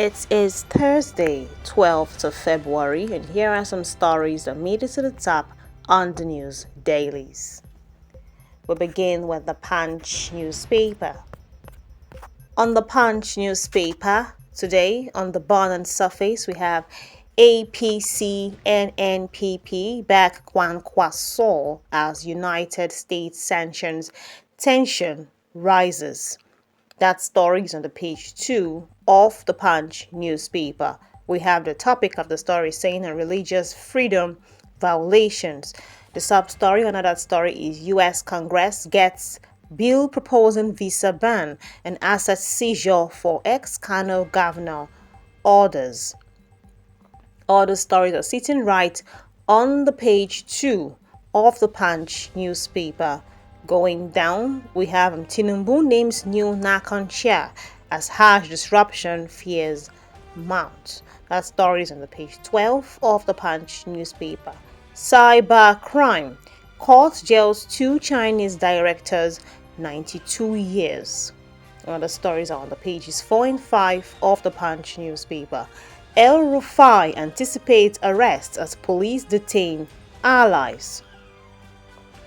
It is Thursday, 12th of February, and here are some stories that made it to the top on the news dailies. We begin with the Punch newspaper. On the Punch newspaper, today on the bottom surface, we have APC and NPP back Kwankwaso as United States sanctions tension rises. That story is on the page 2 of the Punch newspaper. We have the topic of the story saying religious freedom violations. The sub-story under that story is U.S. Congress gets bill proposing visa ban and asset seizure for ex-Kano governor orders. All the stories are sitting right on the page 2 of the Punch newspaper. Going down, we have Tinubu names new Nakon chair as harsh disruption fears mount. That story is on the page 12 of the Punch newspaper. Cyber crime. Court jails 2 Chinese directors 92 years. Other stories are on the pages 4 and 5 of the Punch newspaper. El Rufai anticipates arrests as police detain allies.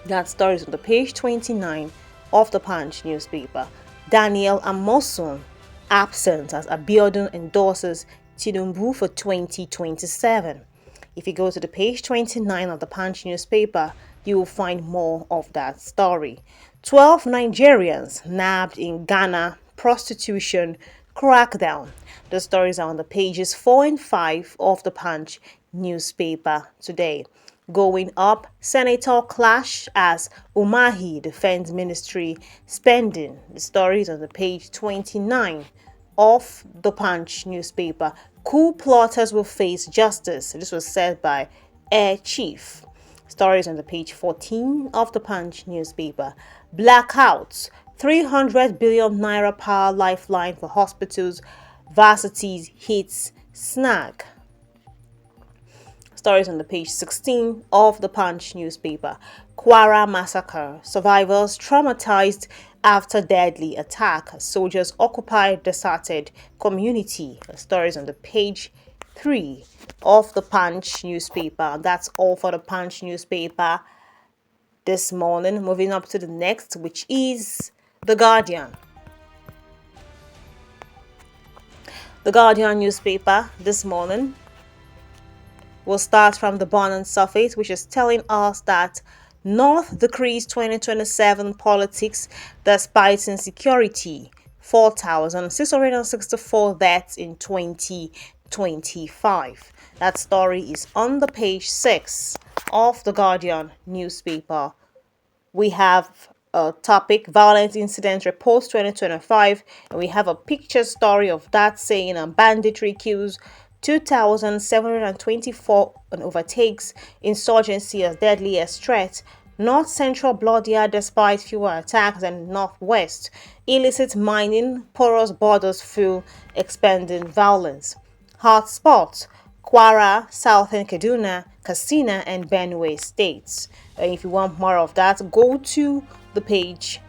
That story is on the page 29 of the Punch newspaper. Daniel Amosun absent as Abiodun endorses Tinubu for 2027. If you go to the page 29 of the Punch newspaper, you will find more of that story. 12 Nigerians nabbed in Ghana prostitution crackdown. The stories are on the pages 4 and 5 of the Punch newspaper today. Going up, Senator clash as Umahi defends ministry spending. The story is on the page 29 of the Punch newspaper. Coup plotters will face justice. This was said by Air Chief. Stories on the page 14 of the Punch newspaper. Blackouts. 300 billion naira power lifeline for hospitals. Varsities hits snag. Stories on the page 16 of the Punch newspaper. Kwara massacre. Survivors traumatized after deadly attack. Soldiers occupy deserted community. Stories on the page 3 of the Punch newspaper. That's all for the Punch newspaper this morning. Moving up to the next, which is The Guardian. The Guardian newspaper this morning. We'll start from the bottom surface, which is telling us that North decrees 2027 politics despite insecurity. 4,664 deaths in 2025. That story is on the page 6 of the Guardian newspaper. We have a topic, violent incident reports 2025, and we have a picture story of that saying banditry kills 2,724 and overtakes insurgency as deadliest threat. North Central bloodier despite fewer attacks than Northwest. Illicit mining, porous borders fuel expanding violence. Hotspots: Kwara, Southern Kaduna, Katsina, and Benue states. And if you want more of that, go to the page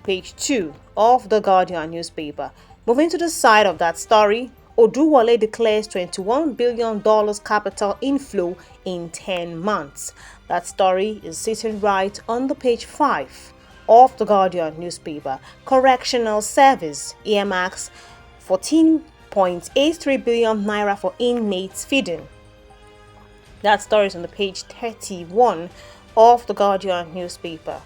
2 of the Guardian newspaper. Moving to the side of that story, Oduwole declares $21 billion capital inflow in 10 months. That story is sitting right on the page 5 of the Guardian newspaper. Correctional Service earmarks 14.83 billion naira for inmates feeding. That story is on the page 31 of the Guardian newspaper.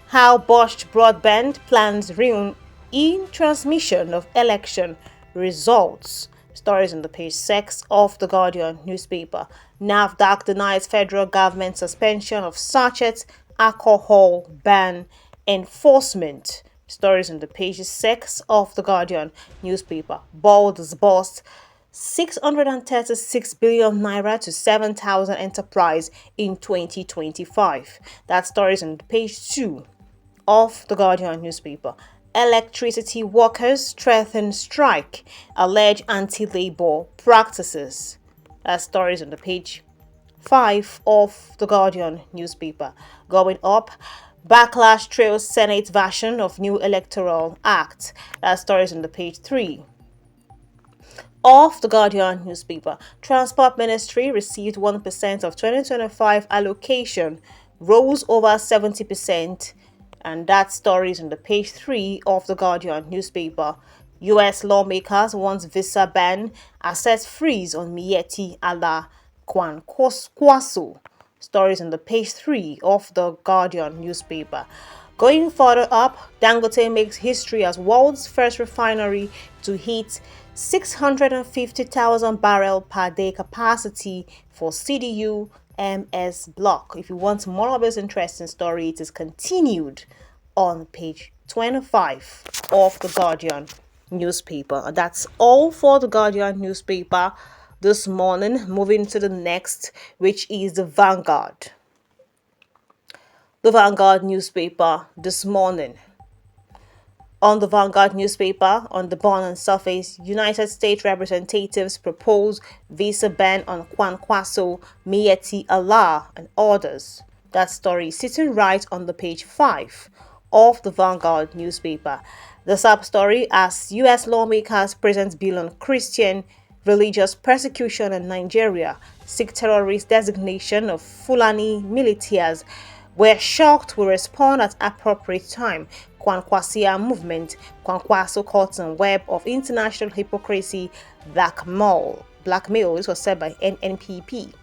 How botched broadband plans ruin in-transmission of election results. Stories on the page 6 of the Guardian newspaper. NAFDAC denies federal government suspension of sachet alcohol ban enforcement. Stories on the page 6 of the Guardian newspaper. Bold disbursed 636 billion naira to 7,000 enterprise in 2025. That story is on page 2 of the Guardian newspaper. Electricity workers strengthen strike, allege anti-labor practices. That story is on the page 5 of the Guardian newspaper. Going up, backlash trails Senate version of new electoral act. That story is on the page 3. of the Guardian newspaper. Transport Ministry received 1% of 2025 allocation, rose over 70%, and that story is on the page 3 of the Guardian newspaper. US lawmakers want visa ban, assess freeze on Miyetti Allah Kwan Kwaso. Stories on the page 3 of the Guardian newspaper. Going further up, Dangote makes history as world's first refinery to hit 650,000 barrel per day capacity for CDU MS block. If you want more of this interesting story, it is continued on page 25 of the Guardian newspaper. And that's all for the Guardian newspaper this morning. Moving to the next, which is the Vanguard. The Vanguard newspaper this morning. On the Vanguard newspaper, on the burning surface, United States representatives propose visa ban on Kwan Kwaso, Miyetti Allah, and others. That story is sitting right on the page 5 of the Vanguard newspaper. The sub-story, as U.S. lawmakers present bill on Christian religious persecution in Nigeria, seek terrorist designation of Fulani militias. We're shocked, we respond at appropriate time. Kwankwasia movement, Kwankwaso cotton web of international hypocrisy, blackmail. This was said by NNPP.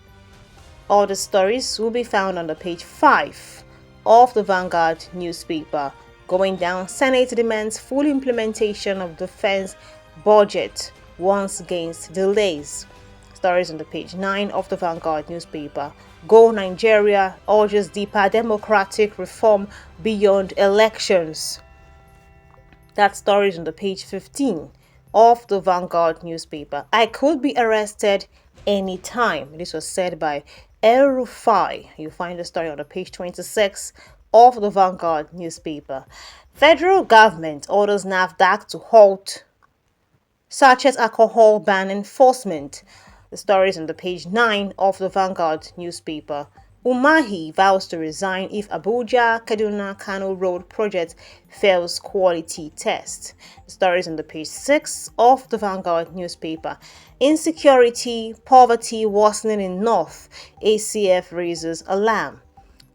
All the stories will be found on the page 5 of the Vanguard newspaper. Going down, Senate demands full implementation of defense budget, warns against delays. Stories on the page 9 of the Vanguard newspaper. Go Nigeria urges deeper democratic reform beyond elections. That story is on the page 15 of the Vanguard newspaper. I could be arrested anytime. This was said by El Rufai. You find the story on the page 26 of the Vanguard newspaper. Federal government orders NAFDAC to halt sachet alcohol ban enforcement. The story is on the page 9 of the Vanguard newspaper. Umahi vows to resign if Abuja Kaduna Kano Road project fails quality test. The story is on the page 6 of the Vanguard newspaper. Insecurity, poverty worsening in North. ACF raises alarm.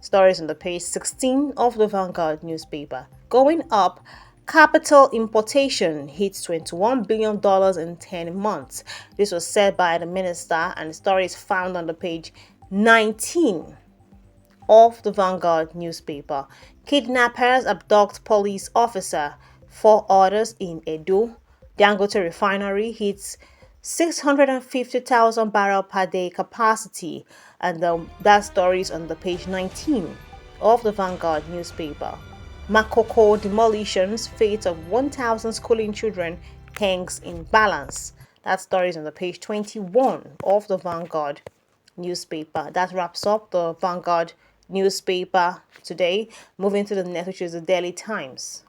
Stories on the page 16 of the Vanguard newspaper. Going up, capital importation hits $21 billion in 10 months. This was said by the minister, and the story is found on the page 19 of the Vanguard newspaper. Kidnappers abduct police officer. 4 others in Edo. Dangote refinery hits 650,000 barrel per day capacity, and that story is on the page 19 of the Vanguard newspaper. Makoko demolitions, fate of 1,000 schooling children hangs in balance. That story is on the page 21 of the Vanguard newspaper. That wraps up the Vanguard newspaper today. Moving to the next, which is the Daily Times.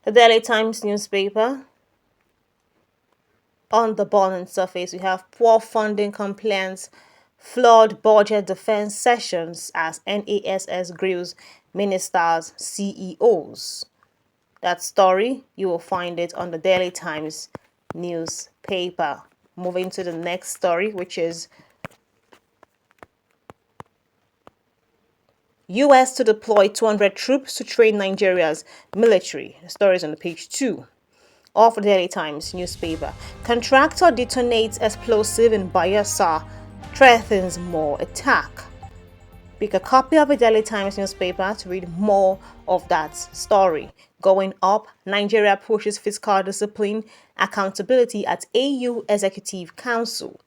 The Daily Times newspaper. On the burning surface, we have poor funding complaints, flawed budget defense sessions as NASS grills ministers, CEOs. That story, you will find it on the Daily Times newspaper. Moving to the next story, which is U.S. to deploy 200 troops to train Nigeria's military. The story is on the page 2 of the Daily Times newspaper. Contractor detonates explosive in Bayelsa, threatens more attack. Pick a copy of the Daily Times newspaper to read more of that story. Going up, Nigeria pushes fiscal discipline, accountability at AU Executive Council.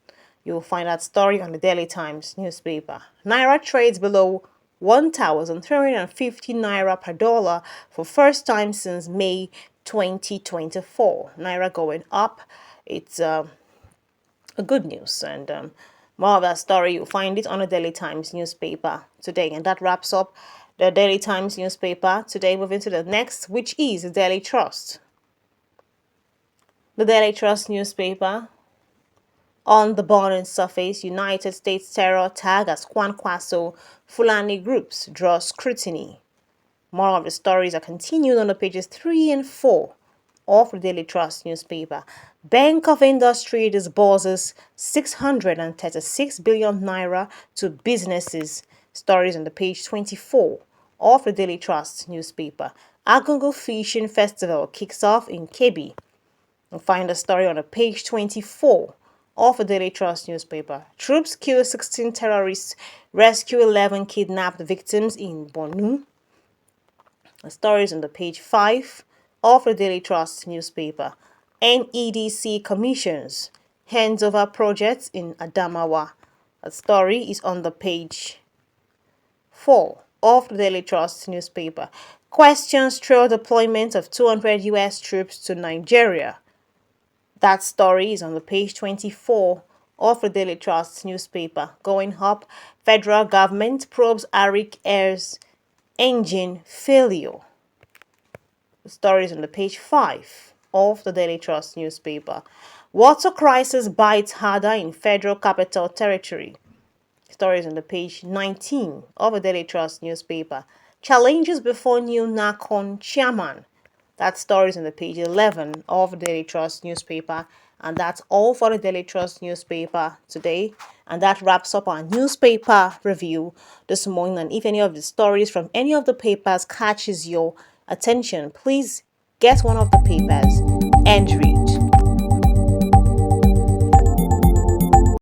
You will find that story on the Daily Times newspaper. Naira trades below 1,350 naira per dollar for first time since May 2024. Naira going up. It's a good news, and more of that story, you'll find it on the Daily Times newspaper today. And that wraps up the Daily Times newspaper today. Moving to the next, which is the Daily Trust. The Daily Trust newspaper. On the burning surface, United States terror tag as Kwan Kwaso Fulani groups draw scrutiny. More of the stories are continued on the pages 3 and 4 of the Daily Trust newspaper. Bank of Industry disburses 636 billion naira to businesses. Stories on the page 24 of the Daily Trust newspaper. Agungu Fishing Festival kicks off in Kebbi. You'll find the story on the page 24 of the Daily Trust newspaper. Troops kill 16 terrorists, rescue 11 kidnapped victims in Borno. The story is on the page 5 of the Daily Trust newspaper. NEDC commissions hands over projects in Adamawa. The story is on the page 4 of the Daily Trust newspaper. Questions trail deployment of 200 U.S. troops to Nigeria. That story is on the page 24 of the Daily Trust newspaper. Going up, federal government probes Arik Air's engine failure. The story is on the page 5 of the Daily Trust newspaper. Water crisis bites harder in Federal Capital Territory. Stories on the page 19 of the Daily Trust newspaper. Challenges before new NACON chairman. That story is on the page 11 of the Daily Trust newspaper. And that's all for the Daily Trust newspaper today. And that wraps up our newspaper review this morning. And if any of the stories from any of the papers catches your attention, please get one of the papers and read.